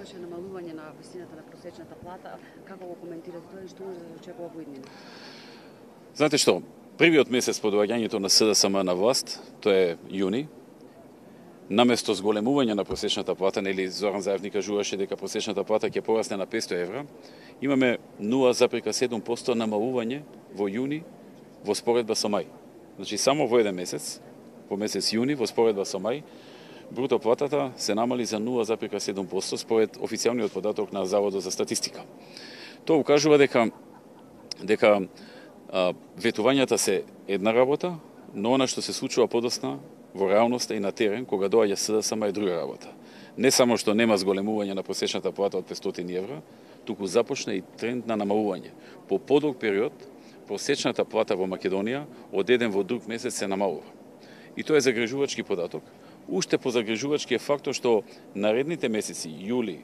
имаше намалување на висината на просечната плата. Како го коментирате тоа и што може да се очекува во иднина? Знаете што? Првиот месец по доаѓањето на СДСМ на власт, тоа е јуни, наместо зголемување на просечната плата, нели Зоран Заев ни кажуваше дека просечната плата ќе порасне на 500 евра, имаме 0,7% намалување во јуни во споредба со мај. Значи само во еден месец, во месец јуни, во споредба со мај, бруто платата се намали за 0,7% според официјалниот податок на Заводот за статистика. Тоа укажува дека ветувањата се една работа, но она што се случува подосна во реалноста и на терен, кога доаѓа СДСМ е друга работа. Не само што нема зголемување на просечната плата од 500 евра, туку започна и тренд на намалување. По подолг период, просечната плата во Македонија од еден во друг месец се намалува. И тоа е загрижувачки податок. Уште позагрижувачки е фактот што наредните месеци, јули,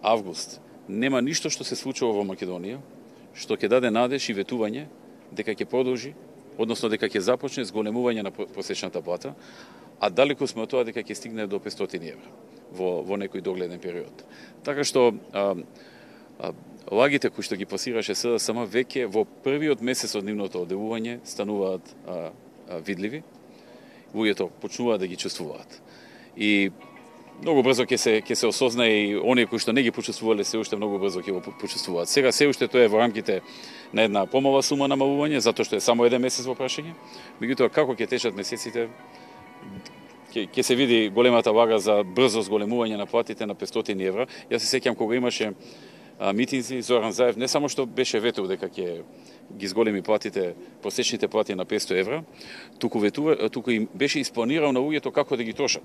август, нема ништо што се случува во Македонија, што ќе даде надеж и ветување дека ќе продолжи, односно дека ќе започне зголемување на просечната плата, а далеку сме од тоа дека ќе стигне до 500 евра во некој догледен период. Така што лагите кои што ги пласираше СДСМ веќе во првиот месец од нивното одделување стануваат видливи, луѓето почнуваат да ги чувствуваат. И многу брзо ќе се осознае и оние кои што не ги почувствувале се уште многу брзо ќе го почувствуваат. Сега се уште тоа е во рамките на една помала сума намалување, затоа што е само еден месец во прашање. Меѓутоа како ќе течат месеците, ќе се види големата вага за брзо зголемување на платите на 500 евра. Јас се сеќам кога имаше митинзи, Зоран Заев не само што беше ветувал дека ќе ги зголеми платите, просечните плати на 500 евра, туку им беше испланирал на луѓето како да ги трошат.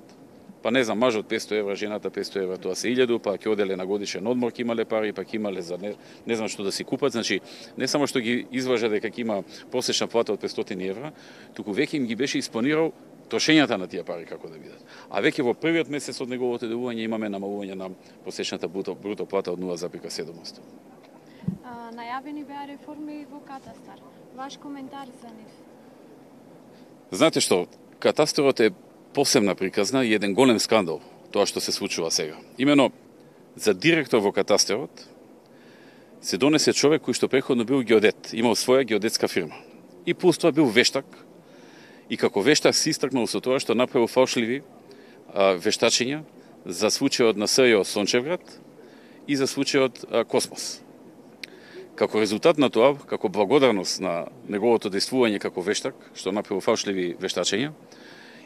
Па не знам, мажот 500 евра, жената 500 евра, тоа се 1000, па ќе оделе на годишен одмор, ќе имале пари, па ќе имале за не знам што да си купат. Значи, не само што ги излажа дека ќе има просечна плата од 500 евра, туку веќе им ги беше испланирал трошењата на тие пари како да бидат. А веќе во првиот месец од неговото делување имаме намалување на просечната бруто плата од 0,7%. Најавени беа реформи во катастар. Ваш коментар за нив? Знаете што, катастарот е посебна приказна и еден голем скандал тоа што се случува сега. Имено за директор во катастарот се донесе човек кој што преходно бил геодет, имал своја геодетска фирма. И плюс тоа бил вештак. И како вештак се истакнал со тоа што направил фалшливи вештачења за случајот на СЈО Сончевград и за случајот Космос. Како резултат на тоа, како благодарност на неговото действување како вештак, што направил фалшливи вештачења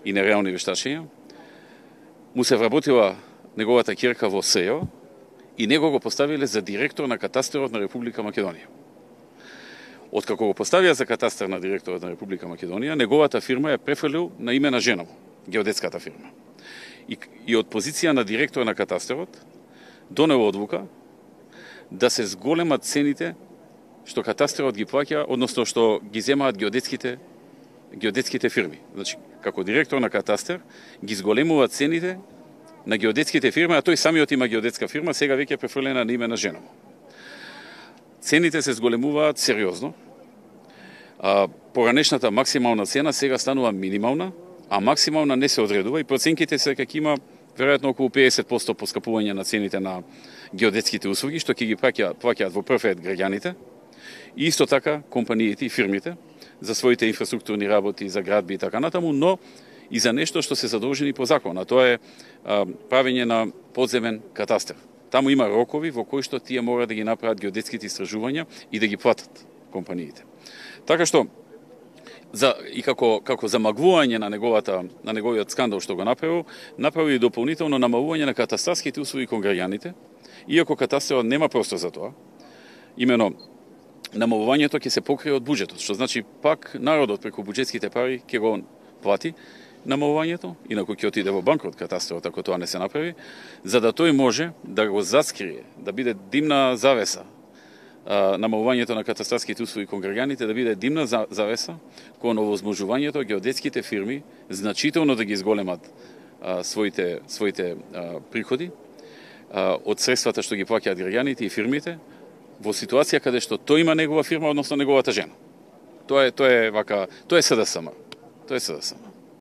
и нереални вештачења, му се вработила неговата ќерка во СЈО и него го поставиле за директор на катастарот на Република Македонија. Откако го поставија за катастар на директорот на Република Македонија, неговата фирма ја префрлил на име на жена му, геодетската фирма. И од позиција на директор на катастарот донел одлука да се зголемат цените што катастарот ги плаќа, односно што ги земаат геодетските фирми. Значи, како директор на катастар ги зголемуваат цените на геодетските фирми, а тој самиот има геодетска фирма, сега веќе префрлена на име на жена му. Цените се зголемуваат сериозно. Поранешната максимална цена сега станува минимална, а максимална не се одредува и проценките се дека има веројатно околу 50% поскапување на цените на геодетските услуги, што ќе ги плаќаат во прв ред граѓаните, и исто така компаниите и фирмите за своите инфраструктурни работи, за градби и така натаму, но и за нешто што се задолжени по закон, а тоа е правење на подземен катастар. Таму има рокови во кои што тие мора да ги направат геодетските истражувања и да ги платат компаниите. Така што и како замагвување на неговиот скандал што го направи и дополнително намалување на катастарските услуги кон граѓаните, иако катастарот нема простор за тоа. Имено намалувањето ќе се покрие од буџетот, што значи пак народот преку буџетските пари ќе го плати намалувањето, инаку ќе отиде во банкрот катастарот ако тоа не се направи, за да тој може да го заскрие, да биде димна завеса намалувањето на катастарските услуги кон граѓаните, да биде димна завеса кон овозможувањето геодетските фирми значително да ги зголемат своите приходи од средствата што ги плаќаат граѓаните и фирмите во ситуација каде што тој има негова фирма, односно неговата жена. Тоа е СДСМ. Тоа е СДСМ.